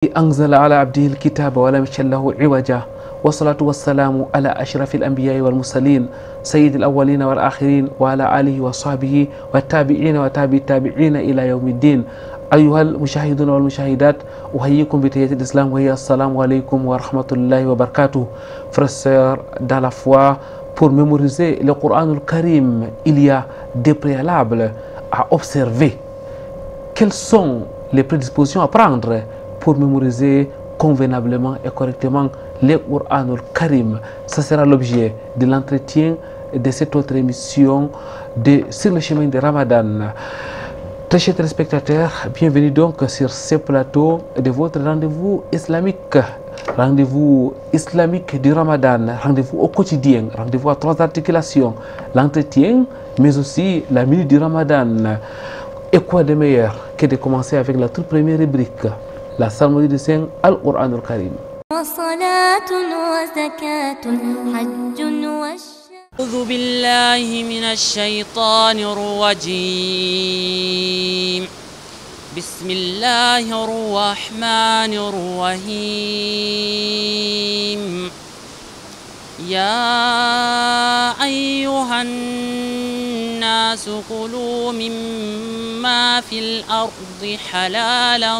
أنزل على عبده الكتاب ولم يجعل له عوجا والصلاة والسلام على أشرف الأنبياء والمرسلين سيد الأولين والآخرين وعلى آله وصحبه والتابعين وتابع التابعين إلى يوم الدين. أيها المشاهدون والمشاهدات، أحييكم بتحية الإسلام وهي السلام عليكم ورحمة الله وبركاته. Frères, sœurs, dans la foi, pour mémoriser le Coran al-Karim, il y a des préalables à observer. Quelles sont les prédispositions à prendre pour mémoriser convenablement et correctement le Coran al-Karim? Ce sera l'objet de l'entretien de cette autre émission de Sur le chemin de Ramadan. Très chers téléspectateurs, bienvenue donc sur ce plateau de votre rendez-vous islamique. Rendez-vous islamique du Ramadan, rendez-vous au quotidien, rendez-vous à trois articulations, l'entretien, mais aussi la minute du Ramadan. Et quoi de meilleur que de commencer avec la toute première rubrique, la psalmodie de Saint Al-Qur'an al-Karim. أعوذ بالله من الشيطان الرجيم. بسم الله الرحمن الرحيم. يا أيها الناس كلوا مما في الأرض حلالا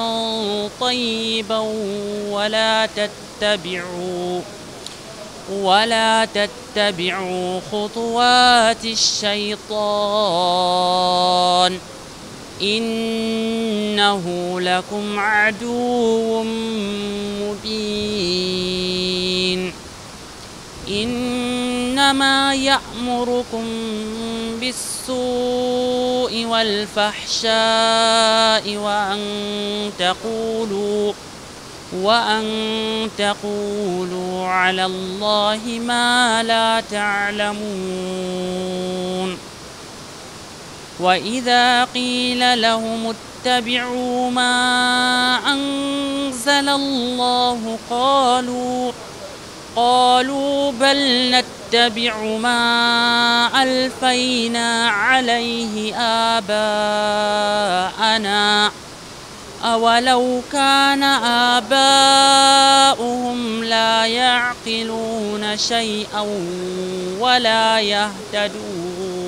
طيبا ولا تتبعوا خطوات الشيطان إنه لكم عدو مبين. إنما يأمركم بالسوء والفحشاء وأن تقولوا على الله ما لا تعلمون. وإذا قيل لهم اتبعوا ما أنزل الله قالوا بل نتبع ما ألفينا عليه آباءنا أولو كان آباؤهم لا يعقلون شيئا ولا يهتدون.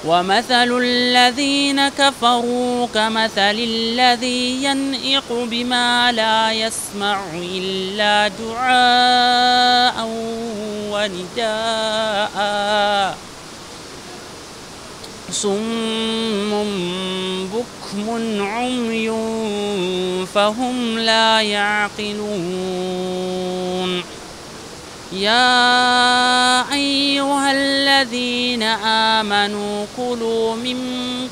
ومثل الذين كفروا كمثل الذي ينعق بما لا يسمع إلا دعاء ونداء صم بكم عمي فهم لا يعقلون. يا أيها الذين آمنوا كلوا من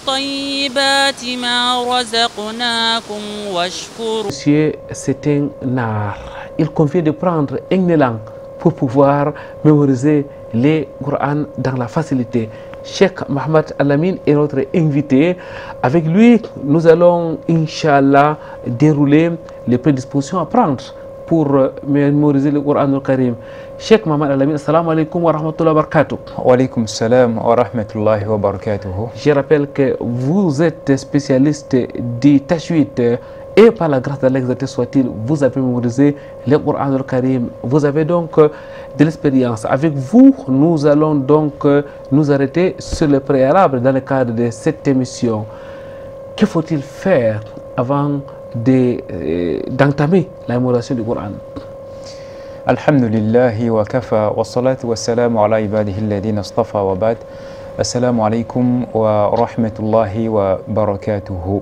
طيبات ما رزقناكم واشكروا. C'est un art. Il convient de prendre un élan pour pouvoir mémoriser le Coran dans la facilité. Cheikh Mohamed Al-Amin est notre invité. Avec lui, nous allons, Inch'Allah, dérouler les prédispositions à prendre pour mémoriser le Coran al-Karim. Cheikh Mohamed Al-Amin, assalamu alaikum wa rahmatullahi wa barakatuh. Wa alaikum salam wa rahmatullahi wa barakatuh. Je rappelle que vous êtes spécialiste du tajwid et par la grâce d'Allah exalté soit-il, vous avez mémorisé le Coran al-Karim. Vous avez donc de l'expérience. Avec vous, nous allons donc nous arrêter sur le préalable dans le cadre de cette émission. Que faut-il faire avant d'entamer la mémorisation du Coran? Alhamdulillahi wa kafa wa salatu wa salamu ala ibadihi alladhina istafa wa ba'd. Assalamu alaikum wa rahmatullahi wa barakatuhu.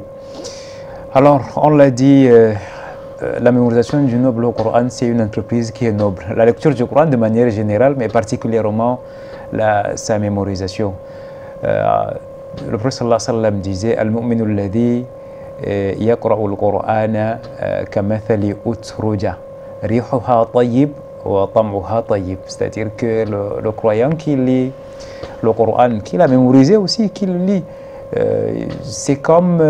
Alors, on l'a dit, la mémorisation du noble Coran, c'est une entreprise qui est noble. La lecture du Coran de manière générale, mais particulièrement sa mémorisation. Le prophète sallallahu alayhi wa sallam disait Al-mu'minu alladhi yaqra'u al-Qur'ana kamathali utruja rihuha tayyib wa tam'uha tayyib. C'est-à-dire que le croyant qui lit le Coran, qui l'a mémorisé aussi, qui le lit, c'est comme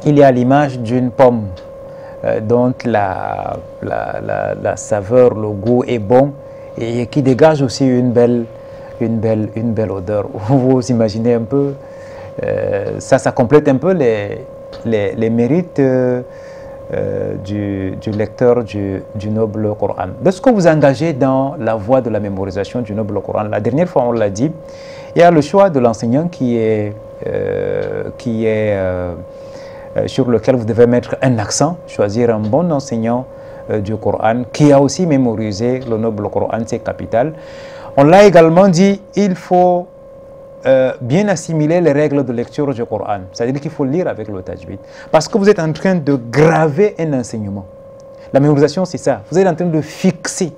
il est à l'image d'une pomme dont la saveur, le goût est bon et qui dégage aussi une belle odeur. Vous imaginez un peu, ça complète un peu les mérites du lecteur du noble Coran. Lorsque vous engagez dans la voie de la mémorisation du noble Coran, la dernière fois on l'a dit, il y a le choix de l'enseignant qui est sur lequel vous devez mettre un accent, choisir un bon enseignant du Coran qui a aussi mémorisé le noble Coran, c'est capital. On l'a également dit, il faut bien assimiler les règles de lecture du Coran. C'est-à-dire qu'il faut lire avec le tajwid. Parce que vous êtes en train de graver un enseignement. La mémorisation, c'est ça. Vous êtes en train de fixer.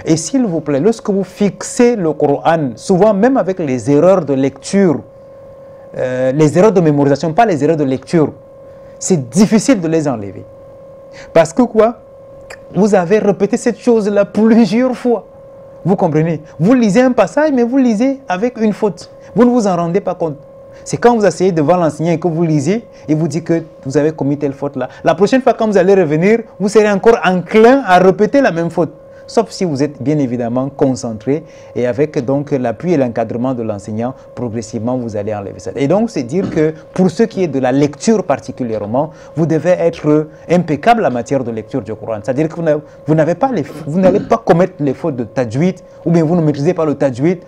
Et s'il vous plaît, lorsque vous fixez le Coran, souvent même avec les erreurs de lecture, les erreurs de mémorisation, pas les erreurs de lecture, c'est difficile de les enlever. Parce que quoi? Vous avez répété cette chose-là plusieurs fois. Vous comprenez? Vous lisez un passage, mais vous lisez avec une faute. Vous ne vous en rendez pas compte. C'est quand vous asseyez devant l'enseignant et que vous lisez et vous dites que vous avez commis telle faute-là. La prochaine fois, quand vous allez revenir, vous serez encore enclin à répéter la même faute. Sauf si vous êtes bien évidemment concentré et avec donc l'appui et l'encadrement de l'enseignant, progressivement vous allez enlever ça. Et donc c'est dire que pour ce qui est de la lecture particulièrement, vous devez être impeccable en matière de lecture du Coran. C'est-à-dire que vous n'allez pas commettre les fautes de tajwid ou bien vous ne maîtrisez pas le tajwid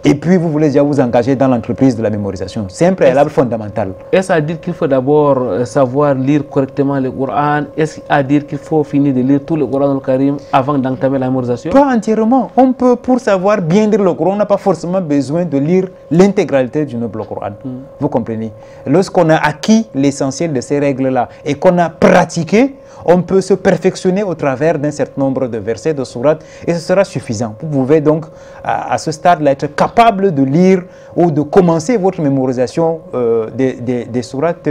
et puis vous voulez déjà vous engager dans l'entreprise de la mémorisation. C'est un préalable fondamental. Est-ce à dire qu'il faut d'abord savoir lire correctement le Coran? Est-ce à dire qu'il faut finir de lire tout le Coran al Karim avant d'entamer la mémorisation? Pas entièrement. On peut, pour savoir bien lire le Coran, on n'a pas forcément besoin de lire l'intégralité du noble Coran. Vous comprenez? Lorsqu'on a acquis l'essentiel de ces règles-là et qu'on a pratiqué, on peut se perfectionner au travers d'un certain nombre de versets, de sourates, et ce sera suffisant. Vous pouvez donc, à ce stade-là, être capable de lire ou de commencer votre mémorisation des sourates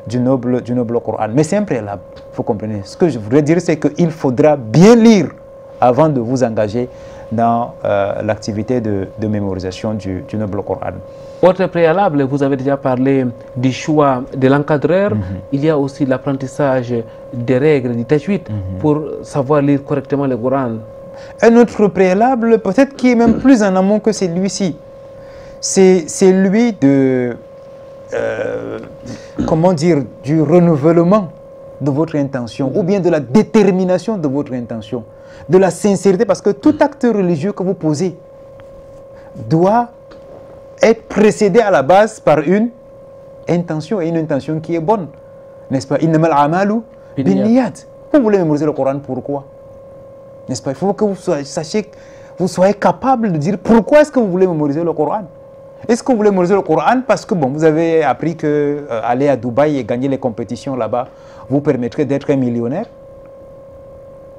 du noble Coran. Mais c'est un préalable, vous comprenez. Ce que je voudrais dire, c'est qu'il faudra bien lire avant de vous engager dans l'activité de mémorisation du noble Coran. Autre préalable, vous avez déjà parlé du choix de l'encadreur. Il y a aussi l'apprentissage des règles du tajwid pour savoir lire correctement le Coran. Un autre préalable, peut-être qui est même plus en amont que celui-ci, c'est celui de, comment dire, du renouvellement de votre intention ou bien de la détermination de votre intention, de la sincérité, parce que tout acte religieux que vous posez doit être précédé à la base par une intention, et une intention qui est bonne, n'est-ce pas? Innamal a'malu binniyat. Vous voulez mémoriser le Coran, pourquoi? N'est-ce pas? Il faut que vous sachiez, vous soyez capable de dire pourquoi est-ce que vous voulez mémoriser le Coran. Est-ce que vous voulez mémoriser le Coran parce que bon, vous avez appris que aller à Dubaï et gagner les compétitions là-bas vous permettrait d'être un millionnaire?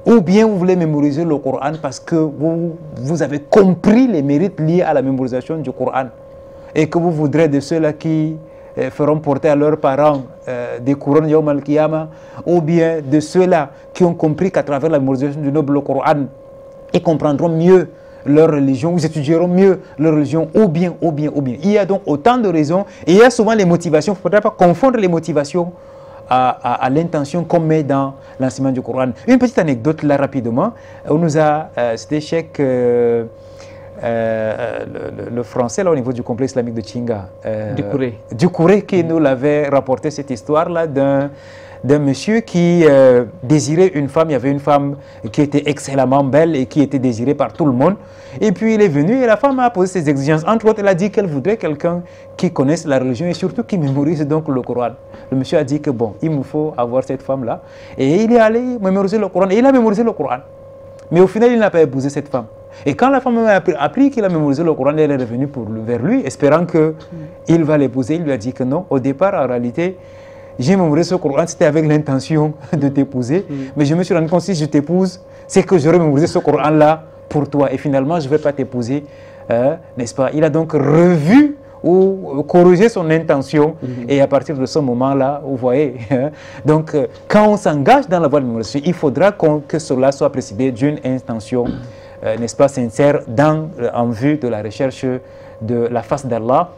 Ou bien vous voulez mémoriser le Coran parce que vous avez compris les mérites liés à la mémorisation du Coran et que vous voudrez de ceux-là qui feront porter à leurs parents des couronnes Yawm al-Qiyamah, ou bien de ceux-là qui ont compris qu'à travers la mémorisation du noble Coran, ils comprendront mieux leur religion, ils étudieront mieux leur religion, ou bien. Il y a donc autant de raisons, et il y a souvent les motivations. Il ne faudra pas confondre les motivations à l'intention qu'on met dans l'enseignement du Coran. Une petite anecdote là rapidement, on nous a, c'était Cheikh, le français là au niveau du complexe islamique de Chinga, Doucouré qui nous l'avait rapporté cette histoire là d'un monsieur qui désirait une femme. Il y avait une femme qui était excellemment belle et qui était désirée par tout le monde, et puis il est venu et la femme a posé ses exigences. Entre autres, elle a dit qu'elle voudrait quelqu'un qui connaisse la religion et surtout qui mémorise donc le Coran. Le monsieur a dit que bon, il me faut avoir cette femme là, et il est allé mémoriser le Coran, et il a mémorisé le Coran, mais au final il n'a pas épousé cette femme. Et quand la femme a appris qu'il a mémorisé le Coran, elle est revenue vers lui, espérant qu'il va l'épouser. Il lui a dit que non. Au départ, en réalité, j'ai mémorisé ce Coran, c'était avec l'intention de t'épouser. Mais je me suis rendu compte, si je t'épouse, c'est que j'aurais mémorisé ce Coran-là pour toi. Et finalement, je ne vais pas t'épouser, n'est-ce pas? Il a donc revu ou corrigé son intention. Et à partir de ce moment-là, vous voyez, donc quand on s'engage dans la voie de mémorisation, il faudra que cela soit précédé d'une intention, n'est-ce pas, sincère, en vue de la recherche de la face d'Allah,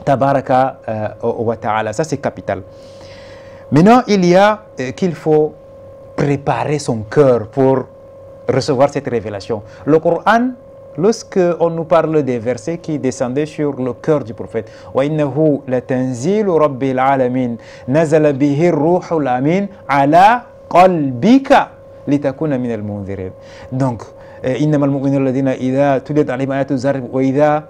tabaraka wa ta'ala. Ça, c'est capital. Maintenant, il y a qu'il faut préparer son cœur pour recevoir cette révélation. Le Coran, lorsque on nous parle des versets qui descendaient sur le cœur du prophète. وَإِنَّهُ لَتَنْزِيلُ رَبِّ الْعَالَمِينَ نَزَلَ بِهِ الرُّوحُ الْأَمِينُ عَلَى قَلْبِكَ لِتَكُونَ مِنَ الْمُنذِرِينَ. Donc, إِنَّمَا الْمُؤْمِنُونَ الَّذِينَ إِذَا تُلِيَتْ عَلَيْهِمْ آيَاتُ الذِّكْرِ وَإِذَا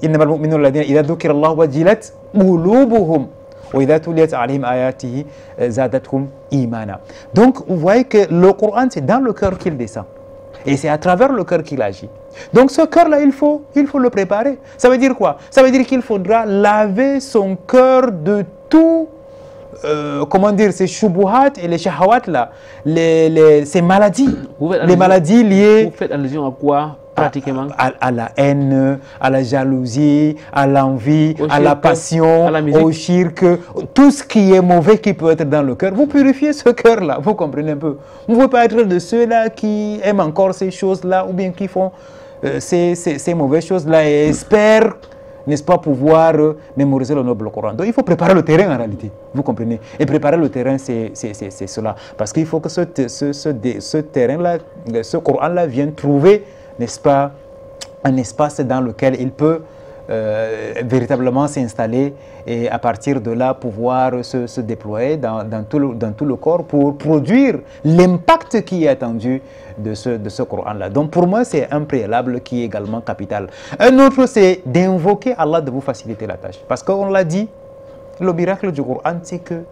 إِنَّمَا الْمُؤْمِنُونَ الَّذِينَ إِذَا ذُكِرَ اللَّهُ وَجِلَتْ قُلُوبُهُم وَإِذَا تُلِيَتْ عَلَيْهِمْ آيَاتُهُ زَادَتْهُمْ إِيمَانًا. Donc, vous voyez que le Coran, c'est dans le cœur qu'il descend. Et c'est à travers le cœur qu'il agit. Donc ce cœur-là, il faut le préparer. Ça veut dire quoi? Ça veut dire qu'il faudra laver son cœur de tout, comment dire, ces shubuhat et les shahawat là, ces maladies, les maladies liées. Vous faites allusion à quoi pratiquement? À la haine, à la jalousie, à l'envie, à la passion, au shirk, tout ce qui est mauvais qui peut être dans le cœur. Vous purifiez ce cœur-là, vous comprenez un peu. Vous ne pouvez pas être de ceux-là qui aiment encore ces choses-là ou bien qui font ces mauvaises choses-là et espèrent, n'est-ce pas, pouvoir mémoriser le noble Coran. Donc il faut préparer le terrain en réalité, vous comprenez. Et préparer le terrain, c'est cela. Parce qu'il faut que ce terrain-là, ce Coran-là vienne trouver, n'est-ce pas, un espace dans lequel il peut véritablement s'installer et à partir de là pouvoir se déployer dans tout le corps pour produire l'impact qui est attendu de ce Coran-là. Donc pour moi, c'est un préalable qui est également capital. Un autre, c'est d'invoquer Allah de vous faciliter la tâche. Parce qu'on l'a dit, le miracle du Coran, c'est que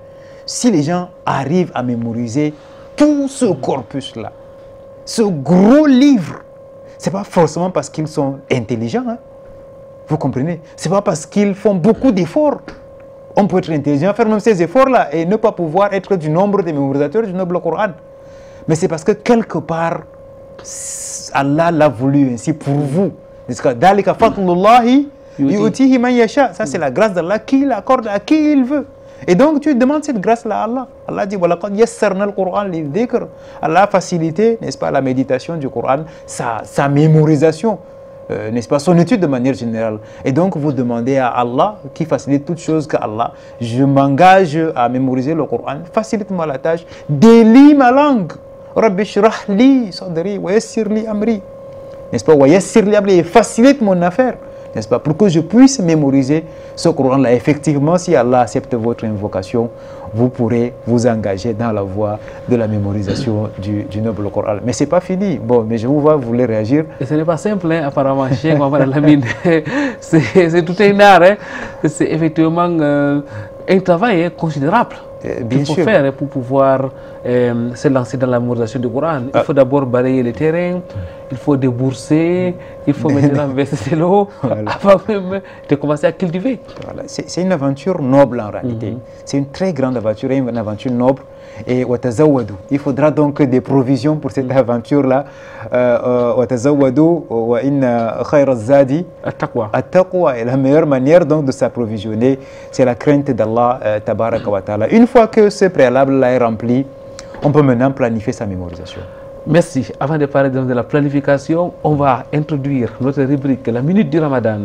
si les gens arrivent à mémoriser tout ce corpus-là, ce gros livre, ce n'est pas forcément parce qu'ils sont intelligents, hein. Vous comprenez? Ce n'est pas parce qu'ils font beaucoup d'efforts. On peut être intelligent, faire même ces efforts-là et ne pas pouvoir être du nombre des mémorisateurs du noble Coran. Mais c'est parce que quelque part, Allah l'a voulu ainsi pour vous. Ça, c'est la grâce d'Allah qu'il accorde à qui il veut. Et donc tu demandes cette grâce-là à Allah. Allah dit Allah a facilité, n'est-ce pas, la méditation du Coran, sa mémorisation. N'est-ce pas, son étude de manière générale. Et donc vous demandez à Allah qui facilite toutes choses qu'Allah, je m'engage à mémoriser le Coran, facilite-moi la tâche, délie ma langue. Rabbi shrah li sadri wa yassir li amri. N'est-ce pas, wa yassir li amri, facilite mon affaire. N'est-ce pas, pour que je puisse mémoriser ce Coran-là. Effectivement, si Allah accepte votre invocation, vous pourrez vous engager dans la voie de la mémorisation du noble Coran. Mais ce n'est pas fini. Bon, mais je vous vois, vous voulez réagir. Et ce n'est pas simple, hein, apparemment, Cheikh Mohamed Lamine. C'est tout un art. Hein. C'est effectivement un travail considérable qu'il faut faire pour pouvoir se lancer dans la mémorisation du Coran. Il faut d'abord balayer le terrain, il faut débourser, il faut maintenant verser l'eau avant même de commencer à cultiver. Voilà. C'est une aventure noble en réalité. C'est une très grande aventure, une aventure noble. Et il faudra donc des provisions pour cette aventure-là. Et la meilleure manière donc de s'approvisionner, c'est la crainte d'Allah tabaraka wa ta'ala. Une fois que ce préalable-là est rempli, on peut maintenant planifier sa mémorisation. Merci. Avant de parler de la planification, on va introduire notre rubrique, la minute du Ramadan.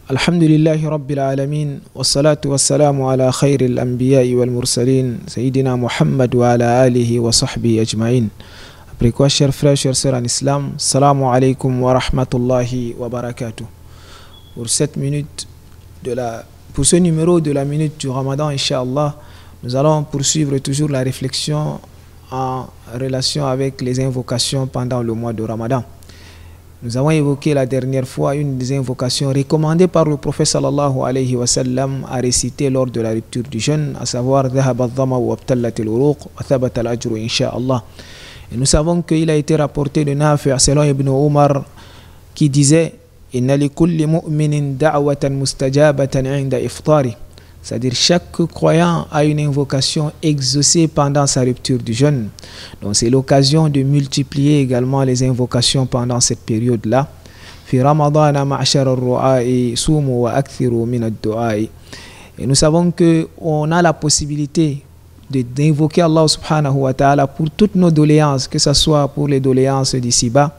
Alhamdulillahi Rabbil Alamin, wa salatu wa salamu ala khayril anbiya'i wal mursalin, Sayyidina Muhammad wa ala alihi wa sahbihi ajma'in. Après quoi, chers frères, chers sœurs en islam, salamu alaykum wa rahmatullahi wa barakatuh. Pour ce numéro de la minute du Ramadan, Inch'Allah, nous allons poursuivre toujours la réflexion en relation avec les invocations pendant le mois de Ramadan. Nous avons évoqué la dernière fois une des invocations recommandées par le prophète sallallahu alayhi wa sallam à réciter lors de la rupture du jeûne, à savoir dhahaba adh-dhama wa abtallat al-uruq wa thabata al-ajru insha'Allah. Et nous savons qu'il a été rapporté de Nafi' selon Ibn Omar qui disait inna li kulli mu'minin da'watan mustajabatan 'inda iftari. C'est-à-dire chaque croyant a une invocation exaucée pendant sa rupture du jeûne. Donc c'est l'occasion de multiplier également les invocations pendant cette période-là. Fi Ramadana ma'ashar ar-ru'a'i sumu wa akthiru min ad-du'a'i. Et nous savons qu'on a la possibilité d'invoquer Allah subhanahu wa ta'ala pour toutes nos doléances, que ce soit pour les doléances d'ici-bas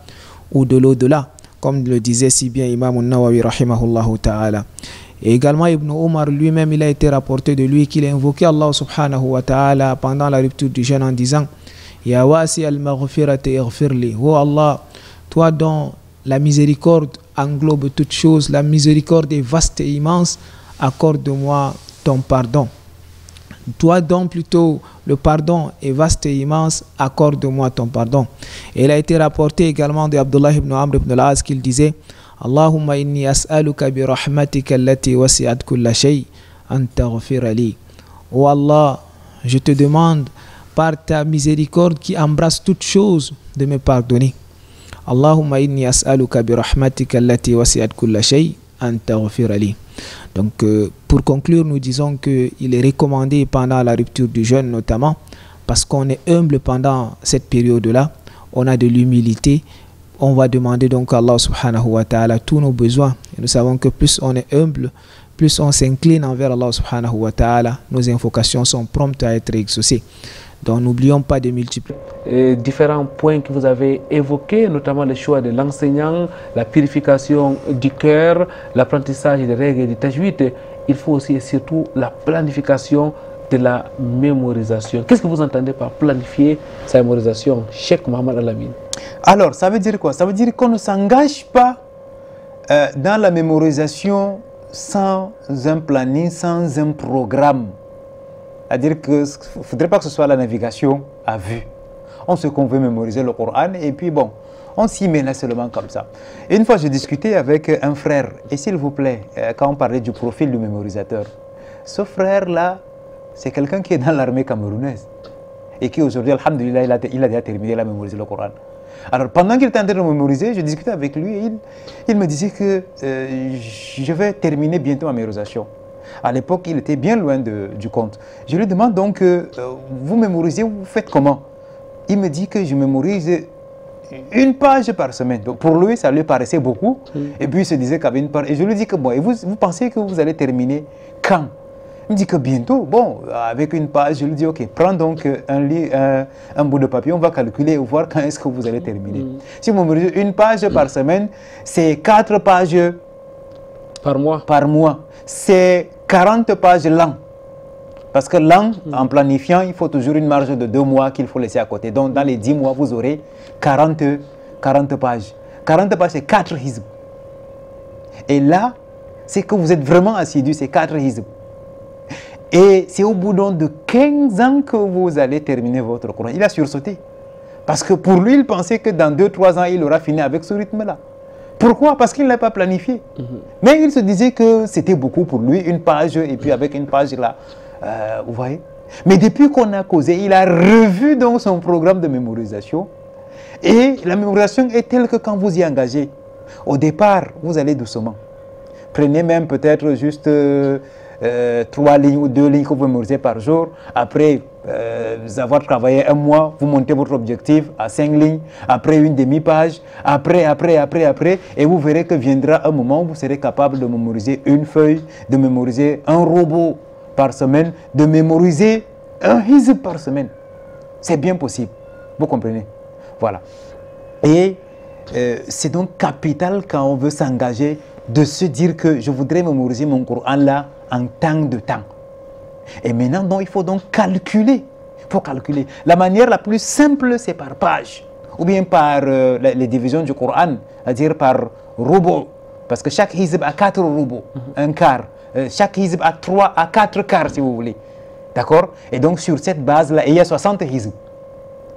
ou de l'au-delà, comme le disait si bien Imam An-Nawawi rahimahullahu ta'ala. Et également Ibn Omar lui-même, il a été rapporté de lui qu'il a invoqué Allah subhanahu wa ta'ala pendant la rupture du jeûne en disant Ya wasi al-maghfirati ighfirli. Oh Allah, toi dont la miséricorde englobe toutes choses, la miséricorde est vaste et immense, accorde-moi ton pardon. Toi dont plutôt le pardon est vaste et immense, accorde-moi ton pardon. Et il a été rapporté également de Abdullah ibn Amr ibn al-As qu'il disait: Allahumma inni as'aluka bi rahmatika allati wasi'at kulla shay an taghfira li. Oh Allah, je te demande par ta miséricorde qui embrasse toutes choses de me pardonner. Allahumma inni as'aluka bi rahmatika allati wasi'at kulla shay an taghfira li. Donc pour conclure, nous disons qu'il est recommandé pendant la rupture du jeûne notamment, parce qu'on est humble pendant cette période-là, on a de l'humilité, on va demander donc à Allah subhanahu wa ta'ala tous nos besoins. Et nous savons que plus on est humble, plus on s'incline envers Allah subhanahu wa ta'ala, nos invocations sont promptes à être exaucées. Donc n'oublions pas de multiplier. Différents points que vous avez évoqués, notamment le choix de l'enseignant, la purification du cœur, l'apprentissage des règles du tajwid. Il faut aussi et surtout la planification de la mémorisation. Qu'est-ce que vous entendez par planifier sa mémorisation, Cheikh Mohamed Al-Amin? Alors, ça veut dire quoi? Ça veut dire qu'on ne s'engage pas dans la mémorisation sans un planning, sans un programme. C'est-à-dire qu'il ne faudrait pas que ce soit la navigation à vue. On sait qu'on veut mémoriser le Coran et puis bon, on s'y met là seulement comme ça. Et une fois, j'ai discuté avec un frère, et s'il vous plaît, quand on parlait du profil du mémorisateur, ce frère-là, c'est quelqu'un qui est dans l'armée camerounaise et qui aujourd'hui, alhamdoulilah, il a déjà terminé la mémoriser le Coran. Alors pendant qu'il était en train de mémoriser, je discutais avec lui et il me disait que je vais terminer bientôt ma mémorisation. À l'époque, il était bien loin du compte. Je lui demande donc, vous mémorisez, vous faites comment? Il me dit que je mémorise une page par semaine. Donc pour lui, ça lui paraissait beaucoup. Et puis il se disait qu'avec une page. Et je lui dis que bon, et vous pensez que vous allez terminer quand? Il me dit que bientôt. Bon, avec une page, je lui dis ok, prends donc un bout de papier, on va calculer et voir quand est-ce que vous allez terminer. Si vous mémorisez une page par semaine, c'est 4 pages par mois. Par mois. C'est 40 pages l'an. Parce que l'an, en planifiant, il faut toujours une marge de 2 mois qu'il faut laisser à côté. Donc, dans les 10 mois, vous aurez 40 pages. 40 pages, c'est 4 hizb. Et là, c'est que vous êtes vraiment assidu, c'est 4 hizb. Et c'est au bout de 15 ans que vous allez terminer votre Coran. Il a sursauté. Parce que pour lui, il pensait que dans 2-3 ans, il aura fini avec ce rythme-là. Pourquoi? Parce qu'il ne l'a pas planifié. Mais il se disait que c'était beaucoup pour lui, une page, et puis avec une page là, vous voyez. Mais depuis qu'on a causé, il a revu donc son programme de mémorisation. Et la mémorisation est telle que quand vous y engagez, au départ, vous allez doucement. Prenez même peut-être juste 3 lignes ou 2 lignes que vous mémorisez par jour. Après avoir travaillé 1 mois, vous montez votre objectif à 5 lignes. Après une demi-page. Après. Et vous verrez que viendra un moment où vous serez capable de mémoriser une feuille, de mémoriser un robot par semaine, de mémoriser un hizb par semaine. C'est bien possible. Vous comprenez? Voilà. Et c'est donc capital quand on veut s'engager de se dire que je voudrais mémoriser mon Coran là en tant de temps. Et maintenant, donc, il faut donc calculer. Il faut calculer. La manière la plus simple, c'est par page. Ou bien par les divisions du Coran, c'est-à-dire par robot. Parce que chaque hizb a 4 robots, un quart. Chaque hizb a 3 à 4 quarts, si vous voulez. D'accord? Et donc, sur cette base-là, il y a 60 hizb.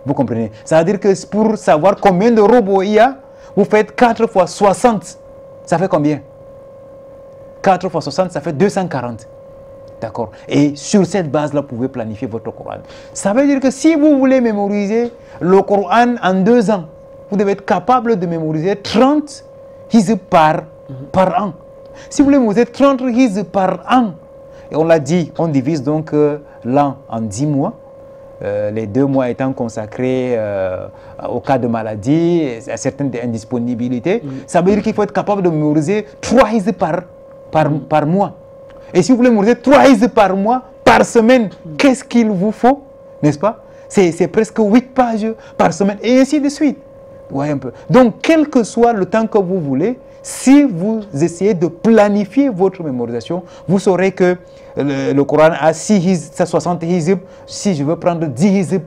Vous comprenez? Ça veut dire que pour savoir combien de robots il y a, vous faites 4 fois 60. Ça fait combien? 4 fois 60, ça fait 240. D'accord? Et sur cette base-là, vous pouvez planifier votre Coran. Ça veut dire que si vous voulez mémoriser le Coran en 2 ans, vous devez être capable de mémoriser 30 hizb par an. Si vous voulez mémoriser 30 hizb par an, et on l'a dit, on divise donc l'an en 10 mois. Les 2 mois étant consacrés au cas de maladie, à certaines indisponibilités. Ça veut dire qu'il faut être capable de mémoriser 3 hizb par mois. Et si vous voulez mémoriser 3 hizb par mois, par semaine, qu'est-ce qu'il vous faut? N'est-ce pas? C'est presque 8 pages par semaine, et ainsi de suite. Ouais, un peu. Donc, quel que soit le temps que vous voulez, si vous essayez de planifier votre mémorisation, vous saurez que le Coran a 60 hizb. Si je veux prendre 10 hizb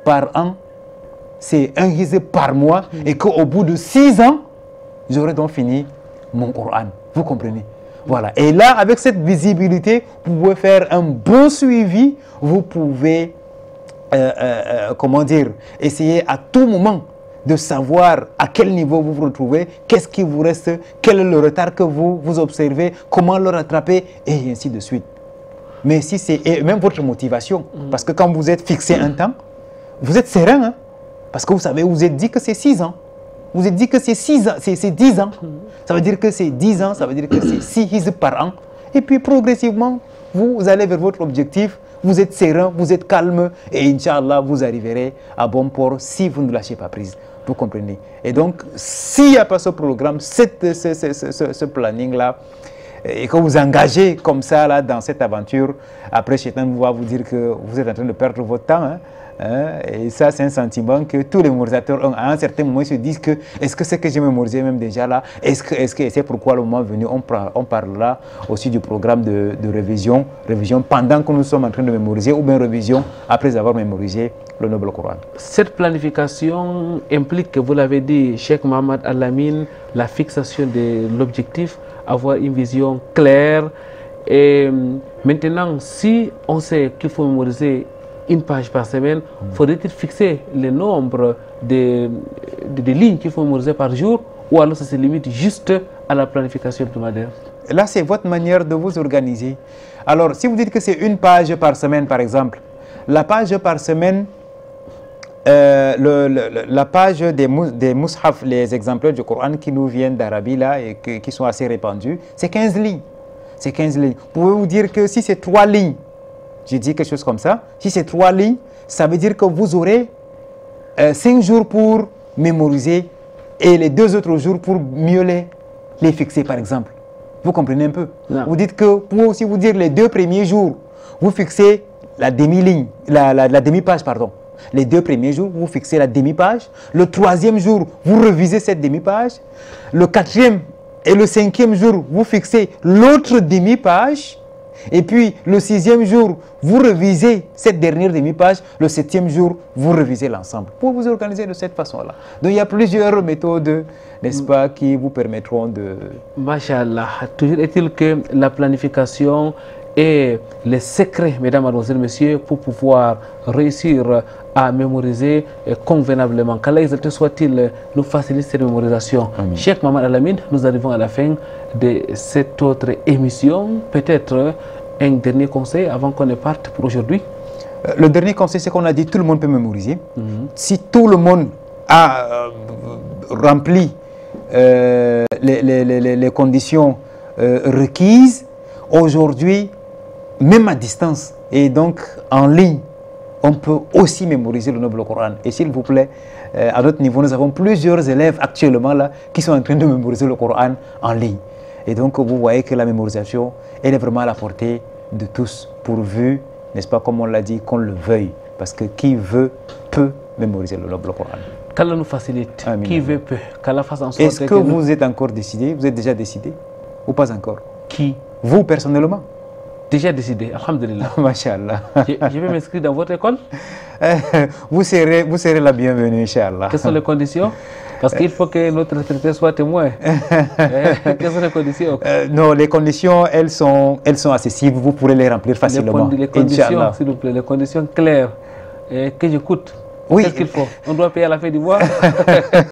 par an, c'est un hizb par mois et qu'au bout de 6 ans, j'aurai donc fini mon Coran. Vous comprenez? Voilà. Et là, avec cette visibilité, vous pouvez faire un bon suivi. Vous pouvez, comment dire, essayer à tout moment de savoir à quel niveau vous vous retrouvez, qu'est-ce qui vous reste, quel est le retard que vous observez, comment le rattraper, et ainsi de suite. Mais si c'est, et même votre motivation, parce que quand vous êtes fixé un temps, vous êtes serein, hein, parce que vous savez, vous êtes dit que c'est 6 ans. Vous êtes dit que c'est 6 ans, c'est 10 ans. Ça veut dire que c'est 10 ans, ça veut dire que c'est 6 hizb par an. Et puis progressivement, vous allez vers votre objectif, vous êtes serein, vous êtes calme, et Inch'Allah, vous arriverez à bon port si vous ne lâchez pas prise. Vous comprenez? Et donc, s'il n'y a pas ce programme, ce planning-là, et que vous engagez comme ça là, dans cette aventure, après Shaitan va vous dire que vous êtes en train de perdre votre temps. Hein? Et ça, c'est un sentiment que tous les mémorisateurs ont. À un certain moment, ils se disent que est-ce que c'est que j'ai mémorisé même déjà là? Est-ce que c'est pourquoi le moment venu, on parlera aussi du programme de révision pendant que nous sommes en train de mémoriser, ou bien révision après avoir mémorisé le Noble Coran. Cette planification implique, vous l'avez dit, Cheikh Mohamed Al-Amin, la fixation de l'objectif, avoir une vision claire. Et maintenant, si on sait qu'il faut mémoriser une page par semaine, faudrait-il fixer le nombre de lignes qu'il faut mémoriser par jour, ou alors ça se limite juste à la planification hebdomadaire? Là, c'est votre manière de vous organiser. Alors, si vous dites que c'est une page par semaine, par exemple, la page par semaine, la page des mushaf, les exemplaires du Coran qui nous viennent d'Arabie là et qui sont assez répandus, c'est 15 lignes. C'est 15 lignes. Pouvez-vous dire que si c'est 3 lignes, j'ai dit quelque chose comme ça, si c'est 3 lignes, ça veut dire que vous aurez 5 jours pour mémoriser et les 2 autres jours pour mieux les fixer, par exemple. Vous comprenez un peu? Non. Vous dites que, pour aussi vous dire, les 2 premiers jours, vous fixez la demi-ligne, la demi-page, pardon. Les 2 premiers jours, vous fixez la demi-page. Le 3e jour, vous revisez cette demi-page. Le 4e et le 5e jour, vous fixez l'autre demi-page. Et puis, le 6e jour, vous revisez cette dernière demi-page. Le 7e jour, vous revisez l'ensemble. Pour vous organiser de cette façon-là. Donc, il y a plusieurs méthodes, n'est-ce pas, qui vous permettront de... Masha'Allah. Toujours est-il que la planification et les secrets, mesdames, mademoiselles, messieurs, pour pouvoir réussir à mémoriser convenablement. Qu'Allah exalté soit-il nous facilite cette mémorisation. Cheikh Mohamed Al-Amin, nous arrivons à la fin de cette autre émission. Peut-être un dernier conseil avant qu'on ne parte pour aujourd'hui. Le dernier conseil, c'est qu'on a dit tout le monde peut mémoriser. Si tout le monde a rempli les conditions requises, aujourd'hui, même à distance et donc en ligne, on peut aussi mémoriser le Noble Coran. Et s'il vous plaît, à notre niveau, nous avons plusieurs élèves actuellement là qui sont en train de mémoriser le Coran en ligne. Et donc, vous voyez que la mémorisation, elle est vraiment à la portée de tous, pourvu, n'est-ce pas, comme on l'a dit, qu'on le veuille. Parce que qui veut, peut mémoriser le Noble Coran. Qu'Allah nous facilite. Amin. Qui veut, peut. Qu'Allah fasse en sorte. Est-ce que vous êtes encore décidé? Vous êtes déjà décidé? Ou pas encore? Qui? Vous, personnellement? Déjà décidé, alhamdulillah. Masha'Allah. Je vais m'inscrire dans votre école. Vous serez la bienvenue, Inch'Allah. Quelles sont les conditions? Parce qu'il faut que notre retraité soit témoin. Quelles sont les conditions? Non, les conditions, elles sont accessibles. Vous pourrez les remplir facilement. Les conditions, s'il vous plaît, les conditions claires que j'écoute. Oui. Qu'est-ce qu'il faut? On doit payer à la fin du mois.